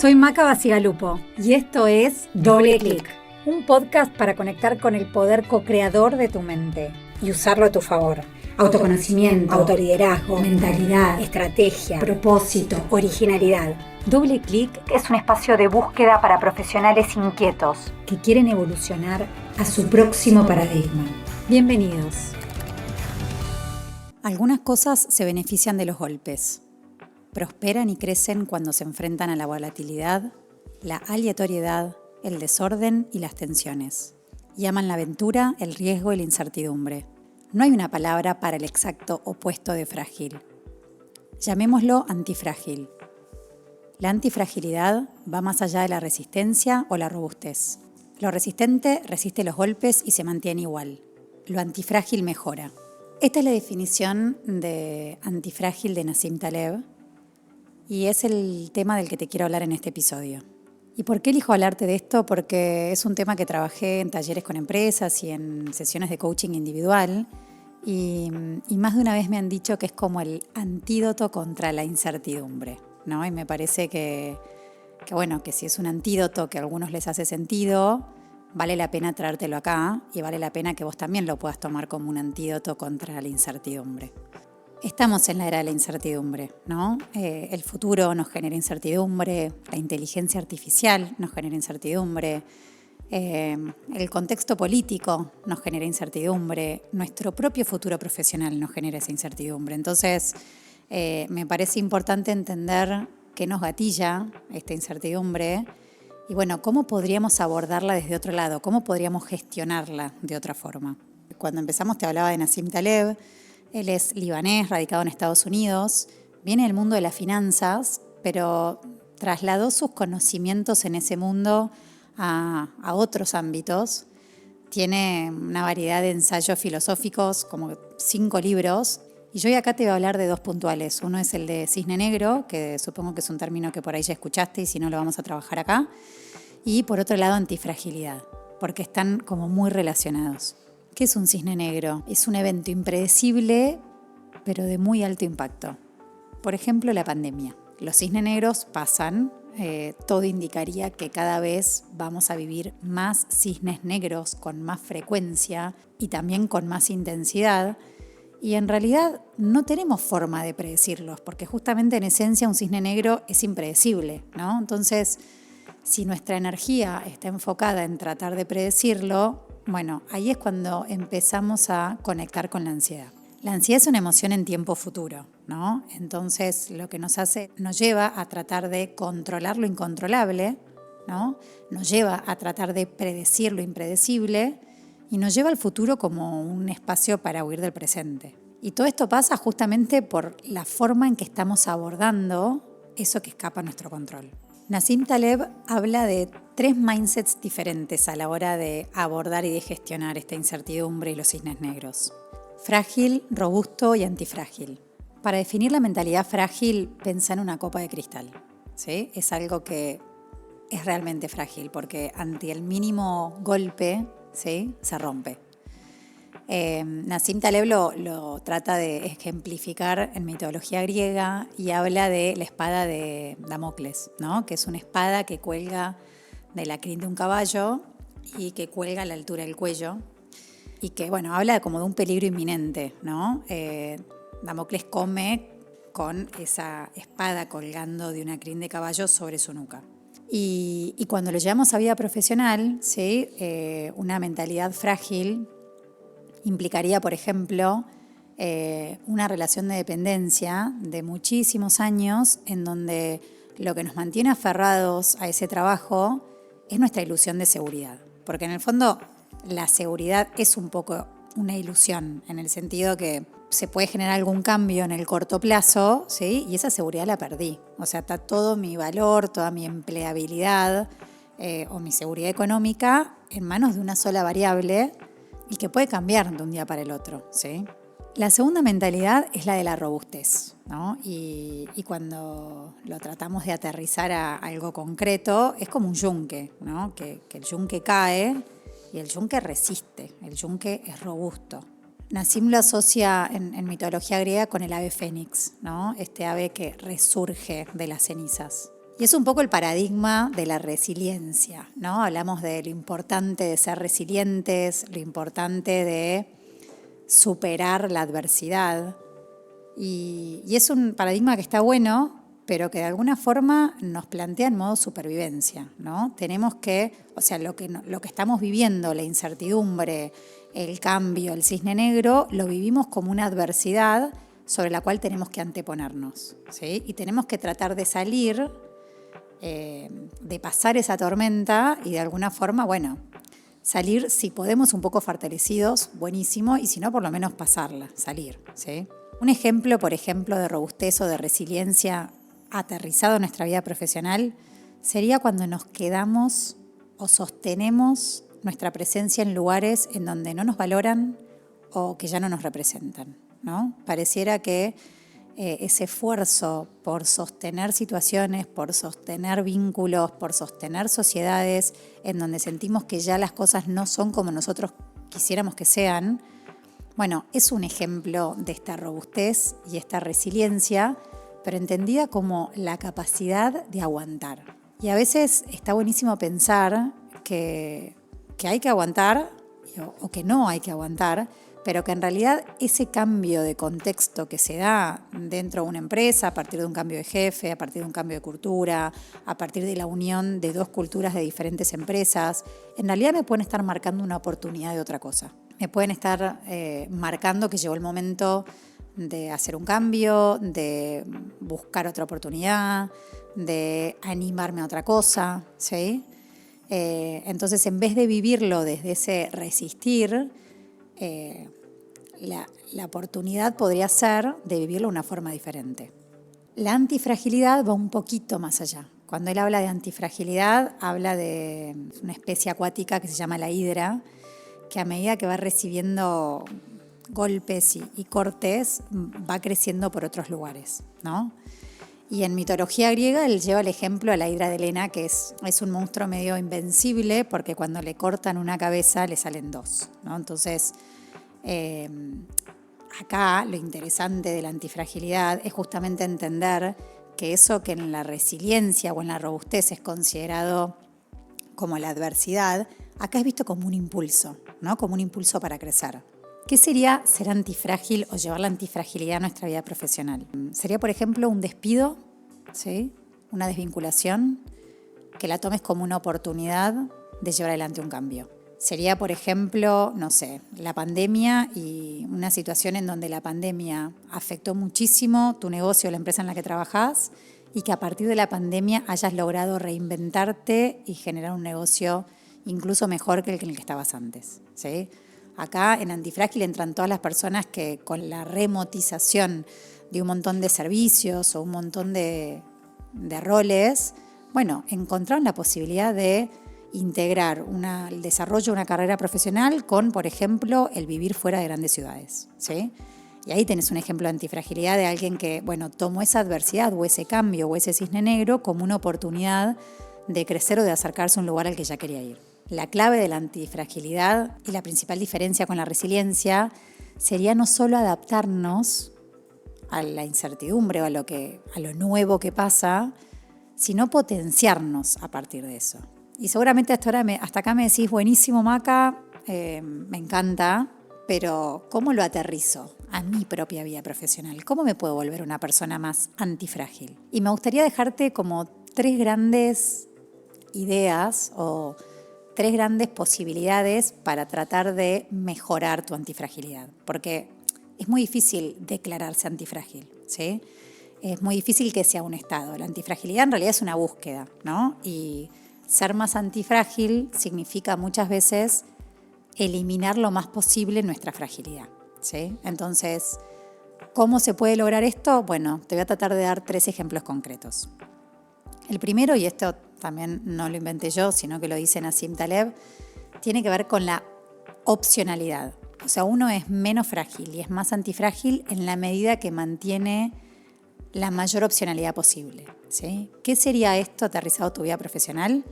Soy Maca Bacigalupo y esto es Doble Clic, un podcast para conectar con el poder co-creador de tu mente y usarlo a tu favor. Autoconocimiento, autoliderazgo, mentalidad, estrategia, propósito, originalidad. Doble Clic es un espacio de búsqueda para profesionales inquietos que quieren evolucionar a su próximo paradigma. Bienvenidos. Algunas cosas se benefician de los golpes. Prosperan y crecen cuando se enfrentan a la volatilidad, la aleatoriedad, el desorden y las tensiones. Y aman la aventura, el riesgo y la incertidumbre. No hay una palabra para el exacto opuesto de frágil. Llamémoslo antifrágil. La antifragilidad va más allá de la resistencia o la robustez. Lo resistente resiste los golpes y se mantiene igual. Lo antifrágil mejora. Esta es la definición de antifrágil de Nassim Taleb y es el tema del que te quiero hablar en este episodio. ¿Y por qué elijo hablarte de esto? Porque es un tema que trabajé en talleres con empresas y en sesiones de coaching individual y más de una vez me han dicho que es como el antídoto contra la incertidumbre, ¿no? Y me parece que si es un antídoto que a algunos les hace sentido, vale la pena traértelo acá y vale la pena que vos también lo puedas tomar como un antídoto contra la incertidumbre. Estamos en la era de la incertidumbre, ¿no? El futuro nos genera incertidumbre, la inteligencia artificial nos genera incertidumbre, el contexto político nos genera incertidumbre, nuestro propio futuro profesional nos genera esa incertidumbre. Entonces, me parece importante entender qué nos gatilla esta incertidumbre y, cómo podríamos abordarla desde otro lado, cómo podríamos gestionarla de otra forma. Cuando empezamos te hablaba de Nassim Taleb. Él es libanés, radicado en Estados Unidos, viene del mundo de las finanzas, pero trasladó sus conocimientos en ese mundo a otros ámbitos. Tiene una variedad de ensayos filosóficos, como 5 libros, y yo hoy acá te voy a hablar de 2 puntuales. Uno es el de cisne negro, que supongo que es un término que por ahí ya escuchaste y si no lo vamos a trabajar acá, y por otro lado antifragilidad, porque están como muy relacionados. ¿Qué es un cisne negro? Es un evento impredecible, pero de muy alto impacto. Por ejemplo, la pandemia. Los cisnes negros pasan, todo indicaría que cada vez vamos a vivir más cisnes negros con más frecuencia y también con más intensidad. Y en realidad no tenemos forma de predecirlos, porque justamente en esencia un cisne negro es impredecible, ¿no? Entonces, si nuestra energía está enfocada en tratar de predecirlo, ahí es cuando empezamos a conectar con la ansiedad. La ansiedad es una emoción en tiempo futuro, ¿no? Entonces, lo que nos lleva a tratar de controlar lo incontrolable, ¿no? Nos lleva a tratar de predecir lo impredecible y nos lleva al futuro como un espacio para huir del presente. Y todo esto pasa justamente por la forma en que estamos abordando eso que escapa a nuestro control. Nassim Taleb habla de 3 mindsets diferentes a la hora de abordar y de gestionar esta incertidumbre y los cisnes negros. Frágil, robusto y antifrágil. Para definir la mentalidad frágil, pensá en una copa de cristal, ¿sí? Es algo que es realmente frágil porque ante el mínimo golpe, ¿sí?, se rompe. Nassim Taleb lo trata de ejemplificar en mitología griega y habla de la espada de Damocles, ¿no? Que es una espada que cuelga de la crin de un caballo y que cuelga a la altura del cuello y que, habla como de un peligro inminente, ¿no? Damocles come con esa espada colgando de una crin de caballo sobre su nuca. Y cuando lo llevamos a vida profesional, ¿sí?, una mentalidad frágil implicaría, por ejemplo, una relación de dependencia de muchísimos años en donde lo que nos mantiene aferrados a ese trabajo es nuestra ilusión de seguridad. Porque en el fondo la seguridad es un poco una ilusión, en el sentido que se puede generar algún cambio en el corto plazo, ¿sí?, y esa seguridad la perdí. O sea, está todo mi valor, toda mi empleabilidad o mi seguridad económica en manos de una sola variable y que puede cambiar de un día para el otro, ¿sí? La segunda mentalidad es la de la robustez, ¿no? Y cuando lo tratamos de aterrizar a algo concreto, es como un yunque, ¿no? Que el yunque cae y el yunque resiste, el yunque es robusto. Nassim lo asocia en mitología griega con el ave fénix, ¿no? Este ave que resurge de las cenizas. Y es un poco el paradigma de la resiliencia, ¿no? Hablamos de lo importante de ser resilientes, lo importante de superar la adversidad. Y es un paradigma que está bueno, pero que de alguna forma nos plantea en modo supervivencia, ¿no? Tenemos que, o sea, lo que estamos viviendo, la incertidumbre, el cambio, el cisne negro, lo vivimos como una adversidad sobre la cual tenemos que anteponernos, ¿sí? Y tenemos que tratar de salir, de pasar esa tormenta y de alguna forma, bueno, salir, si podemos, un poco fortalecidos, buenísimo, y si no, por lo menos pasarla, salir, ¿sí? Un ejemplo, por ejemplo, de robustez o de resiliencia aterrizado en nuestra vida profesional sería cuando nos quedamos o sostenemos nuestra presencia en lugares en donde no nos valoran o que ya no nos representan, ¿no? Pareciera que ese esfuerzo por sostener situaciones, por sostener vínculos, por sostener sociedades en donde sentimos que ya las cosas no son como nosotros quisiéramos que sean, bueno, es un ejemplo de esta robustez y esta resiliencia, pero entendida como la capacidad de aguantar. Y a veces está buenísimo pensar que hay que aguantar o que no hay que aguantar, pero que en realidad ese cambio de contexto que se da dentro de una empresa a partir de un cambio de jefe, a partir de un cambio de cultura, a partir de la unión de dos culturas de diferentes empresas, en realidad me pueden estar marcando una oportunidad de otra cosa. Me pueden estar marcando que llegó el momento de hacer un cambio, de buscar otra oportunidad, de animarme a otra cosa, ¿sí? Entonces, en vez de vivirlo desde ese resistir, la oportunidad podría ser de vivirlo de una forma diferente. La antifragilidad va un poquito más allá. Cuando él habla de antifragilidad, habla de una especie acuática que se llama la hidra, que a medida que va recibiendo golpes y cortes, va creciendo por otros lugares, ¿no? Y en mitología griega él lleva el ejemplo a la hidra de Helena, que es un monstruo medio invencible porque cuando le cortan una cabeza le salen dos, ¿no? Entonces, acá lo interesante de la antifragilidad es justamente entender que eso que en la resiliencia o en la robustez es considerado como la adversidad, acá es visto como un impulso, ¿no? Como un impulso para crecer. ¿Qué sería ser antifrágil o llevar la antifragilidad a nuestra vida profesional? Sería, por ejemplo, un despido, ¿sí? Una desvinculación, que la tomes como una oportunidad de llevar adelante un cambio. Sería, por ejemplo, no sé, la pandemia y una situación en donde la pandemia afectó muchísimo tu negocio o la empresa en la que trabajás y que a partir de la pandemia hayas logrado reinventarte y generar un negocio incluso mejor que el en el que estabas antes, ¿sí? Acá en Antifrágil entran todas las personas que con la remotización de un montón de servicios o un montón de roles, bueno, encontraron la posibilidad de integrar el desarrollo de una carrera profesional con, por ejemplo, el vivir fuera de grandes ciudades, ¿sí? Y ahí tenés un ejemplo de antifragilidad de alguien que, bueno, tomó esa adversidad o ese cambio o ese cisne negro como una oportunidad de crecer o de acercarse a un lugar al que ya quería ir. La clave de la antifragilidad y la principal diferencia con la resiliencia sería no solo adaptarnos a la incertidumbre o a lo nuevo que pasa, sino potenciarnos a partir de eso. Y seguramente hasta acá me decís, buenísimo Maca, me encanta, pero ¿cómo lo aterrizo a mi propia vida profesional? ¿Cómo me puedo volver una persona más antifrágil? Y me gustaría dejarte como 3 grandes ideas o 3 grandes posibilidades para tratar de mejorar tu antifragilidad, porque es muy difícil declararse antifrágil, ¿sí? Es muy difícil que sea un estado. La antifragilidad en realidad es una búsqueda, ¿no? Y ser más antifrágil significa muchas veces eliminar lo más posible nuestra fragilidad, ¿sí? Entonces, ¿cómo se puede lograr esto? Bueno, te voy a tratar de dar 3 ejemplos concretos. El primero, y esto también no lo inventé yo, sino que lo dice Nassim Taleb, tiene que ver con la opcionalidad. O sea, uno es menos frágil y es más antifrágil en la medida que mantiene la mayor opcionalidad posible, ¿sí? ¿Qué sería esto aterrizado a tu vida profesional?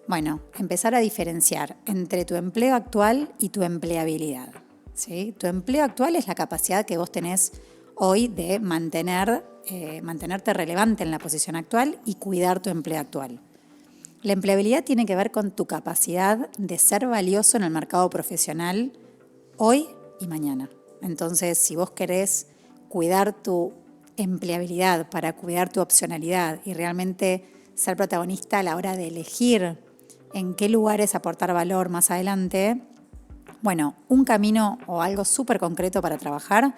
Bueno, empezar a diferenciar entre tu empleo actual y tu empleabilidad, ¿sí? Tu empleo actual es la capacidad que vos tenés hoy de mantenerte relevante en la posición actual y cuidar tu empleo actual. La empleabilidad tiene que ver con tu capacidad de ser valioso en el mercado profesional hoy y mañana. Entonces, si vos querés cuidar tu empleabilidad para cuidar tu opcionalidad y realmente ser protagonista a la hora de elegir en qué lugares aportar valor más adelante, bueno, un camino o algo súper concreto para trabajar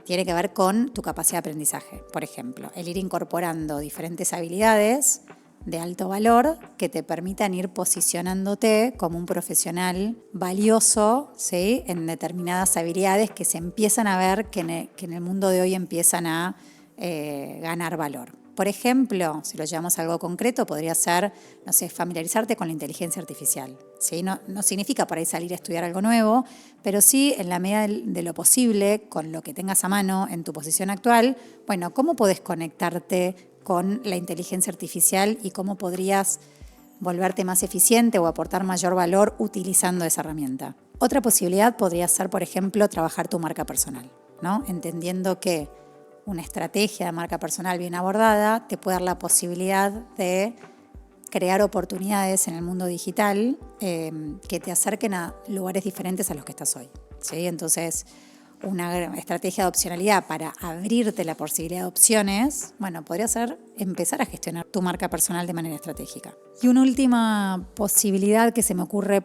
tiene que ver con tu capacidad de aprendizaje. Por ejemplo, el ir incorporando diferentes habilidades de alto valor que te permitan ir posicionándote como un profesional valioso, ¿sí?, en determinadas habilidades que se empiezan a ver que en el mundo de hoy empiezan a ganar valor. Por ejemplo, si lo llevamos a algo concreto, podría ser, no sé, familiarizarte con la inteligencia artificial, ¿sí? No significa por ahí salir a estudiar algo nuevo, pero sí, en la medida de lo posible, con lo que tengas a mano en tu posición actual, bueno, ¿cómo podés conectarte con la inteligencia artificial y cómo podrías volverte más eficiente o aportar mayor valor utilizando esa herramienta? Otra posibilidad podría ser, por ejemplo, trabajar tu marca personal, ¿no? Entendiendo que una estrategia de marca personal bien abordada te puede dar la posibilidad de crear oportunidades en el mundo digital que te acerquen a lugares diferentes a los que estás hoy, ¿sí? Entonces, una estrategia de opcionalidad para abrirte la posibilidad de opciones, bueno, podría ser empezar a gestionar tu marca personal de manera estratégica. Y una última posibilidad que se me ocurre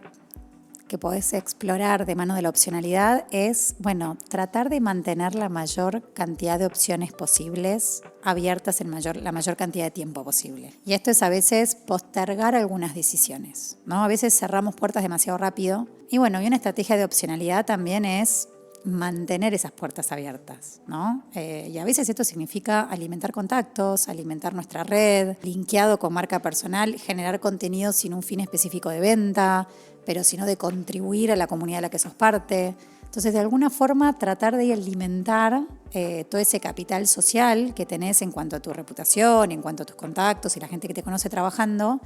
que podés explorar de mano de la opcionalidad es, bueno, tratar de mantener la mayor cantidad de opciones posibles abiertas en la mayor cantidad de tiempo posible. Y esto es a veces postergar algunas decisiones, ¿no? A veces cerramos puertas demasiado rápido. Y bueno, y una estrategia de opcionalidad también es mantener esas puertas abiertas, ¿no? Y a veces esto significa alimentar contactos, alimentar nuestra red, linkeado con marca personal, generar contenido sin un fin específico de venta, pero sino de contribuir a la comunidad de la que sos parte. Entonces, de alguna forma, tratar de alimentar todo ese capital social que tenés en cuanto a tu reputación, en cuanto a tus contactos y la gente que te conoce trabajando,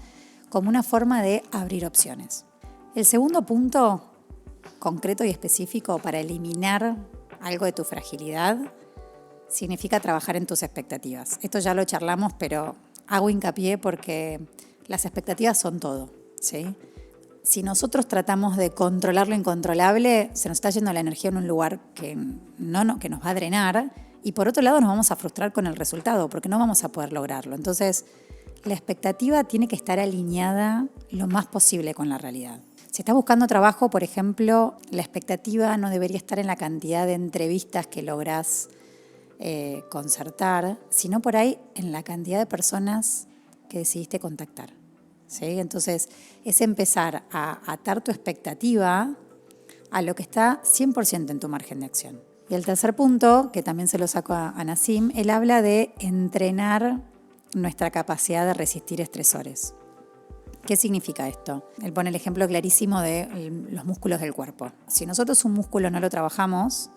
como una forma de abrir opciones. El segundo punto concreto y específico para eliminar algo de tu fragilidad significa trabajar en tus expectativas. Esto ya lo charlamos, pero hago hincapié porque las expectativas son todo, ¿sí? Si nosotros tratamos de controlar lo incontrolable, se nos está yendo la energía en un lugar que nos va a drenar, y por otro lado nos vamos a frustrar con el resultado porque no vamos a poder lograrlo. Entonces, la expectativa tiene que estar alineada lo más posible con la realidad. Si estás buscando trabajo, por ejemplo, la expectativa no debería estar en la cantidad de entrevistas que lográs concertar, sino por ahí en la cantidad de personas que decidiste contactar, ¿sí? Entonces, es empezar a atar tu expectativa a lo que está 100% en tu margen de acción. Y el tercer punto, que también se lo saco a Nassim, él habla de entrenar nuestra capacidad de resistir estresores. ¿Qué significa esto? Él pone el ejemplo clarísimo de los músculos del cuerpo. Si nosotros un músculo no lo trabajamos,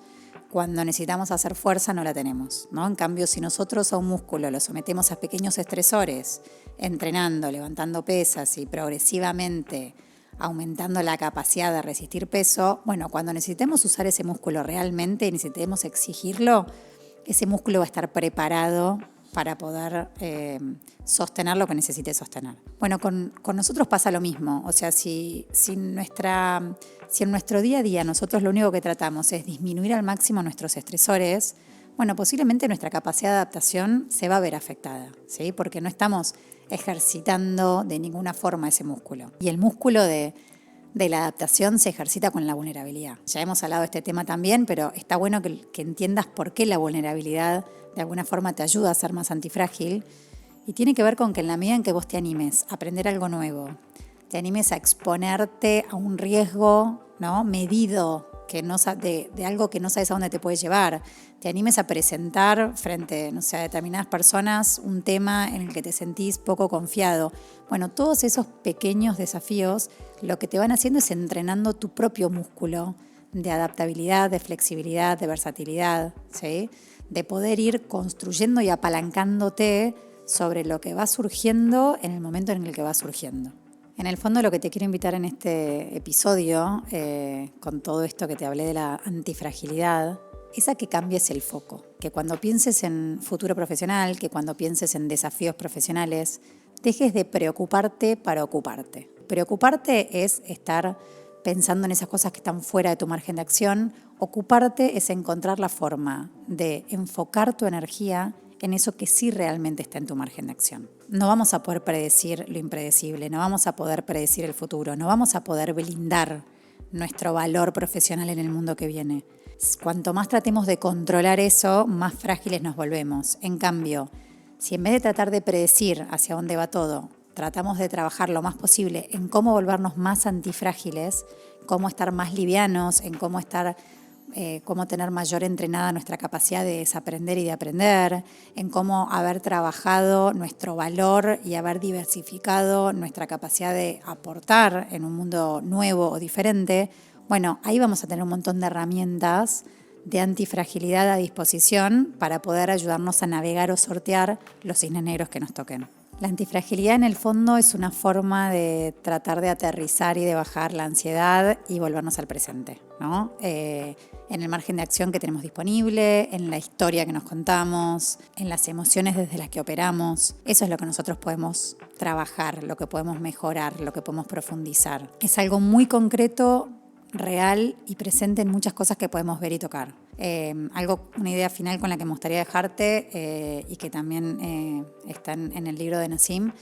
cuando necesitamos hacer fuerza no la tenemos, ¿no? En cambio, si nosotros a un músculo lo sometemos a pequeños estresores, entrenando, levantando pesas y progresivamente aumentando la capacidad de resistir peso, bueno, cuando necesitemos usar ese músculo realmente y necesitemos exigirlo, ese músculo va a estar preparado para poder sostener lo que necesite sostener. Bueno, con nosotros pasa lo mismo. O sea, si en nuestro día a día nosotros lo único que tratamos es disminuir al máximo nuestros estresores, bueno, posiblemente nuestra capacidad de adaptación se va a ver afectada, ¿sí? Porque no estamos ejercitando de ninguna forma ese músculo. Y el músculo de la adaptación se ejercita con la vulnerabilidad. Ya hemos hablado de este tema también, pero está bueno que entiendas por qué la vulnerabilidad de alguna forma te ayuda a ser más antifrágil. Y tiene que ver con que en la medida en que vos te animes a aprender algo nuevo, te animes a exponerte a un riesgo, ¿no?, medido, de algo que no sabes a dónde te puede llevar, te animes a presentar frente, no sé, a determinadas personas un tema en el que te sentís poco confiado. Bueno, todos esos pequeños desafíos lo que te van haciendo es entrenando tu propio músculo de adaptabilidad, de flexibilidad, de versatilidad, ¿sí? De poder ir construyendo y apalancándote sobre lo que va surgiendo en el momento en el que va surgiendo. En el fondo, lo que te quiero invitar en este episodio, con todo esto que te hablé de la antifragilidad, es a que cambies el foco, que cuando pienses en futuro profesional, que cuando pienses en desafíos profesionales, dejes de preocuparte para ocuparte. Preocuparte es estar pensando en esas cosas que están fuera de tu margen de acción. Ocuparte es encontrar la forma de enfocar tu energía en eso que sí realmente está en tu margen de acción. No vamos a poder predecir lo impredecible, no vamos a poder predecir el futuro, no vamos a poder blindar nuestro valor profesional en el mundo que viene. Cuanto más tratemos de controlar eso, más frágiles nos volvemos. En cambio, si en vez de tratar de predecir hacia dónde va todo, tratamos de trabajar lo más posible en cómo volvernos más antifrágiles, cómo estar más livianos, en cómo tener mayor entrenada nuestra capacidad de desaprender y de aprender, en cómo haber trabajado nuestro valor y haber diversificado nuestra capacidad de aportar en un mundo nuevo o diferente, bueno, ahí vamos a tener un montón de herramientas de antifragilidad a disposición para poder ayudarnos a navegar o sortear los cisnes negros que nos toquen. La antifragilidad en el fondo es una forma de tratar de aterrizar y de bajar la ansiedad y volvernos al presente, ¿no? En el margen de acción que tenemos disponible, en la historia que nos contamos, en las emociones desde las que operamos. Eso es lo que nosotros podemos trabajar, lo que podemos mejorar, lo que podemos profundizar. Es algo muy concreto, real y presente en muchas cosas que podemos ver y tocar. Una idea final con la que me gustaría dejarte y que también está en el libro de Nassim,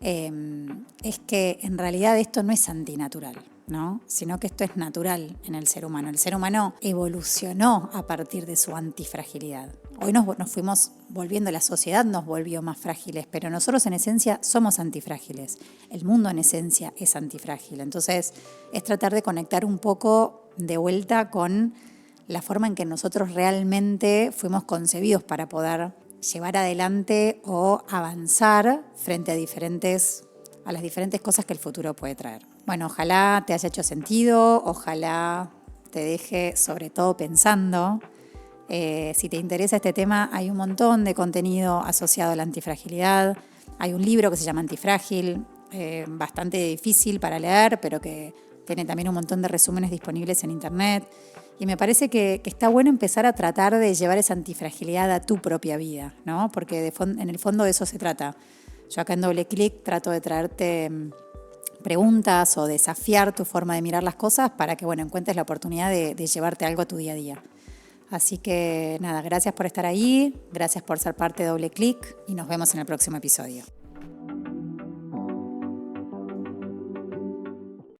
es que en realidad esto no es antinatural, ¿no? Sino que esto es natural en el ser humano. El ser humano evolucionó a partir de su antifragilidad. Hoy nos fuimos volviendo, la sociedad nos volvió más frágiles, pero nosotros en esencia somos antifrágiles. El mundo en esencia es antifrágil. Entonces es tratar de conectar un poco de vuelta con la forma en que nosotros realmente fuimos concebidos para poder llevar adelante o avanzar frente a las diferentes cosas que el futuro puede traer. Bueno, ojalá te haya hecho sentido, ojalá te deje sobre todo pensando. Si te interesa este tema, hay un montón de contenido asociado a la antifragilidad. Hay un libro que se llama Antifrágil, bastante difícil para leer, pero que tiene también un montón de resúmenes disponibles en internet. Y me parece que está bueno empezar a tratar de llevar esa antifragilidad a tu propia vida, ¿no? Porque en el fondo de eso se trata. Yo acá en Doble Clic trato de traerte preguntas o desafiar tu forma de mirar las cosas para que, bueno, encuentres la oportunidad de llevarte algo a tu día a día. Así que nada, gracias por estar ahí, gracias por ser parte de Doble Clic y nos vemos en el próximo episodio.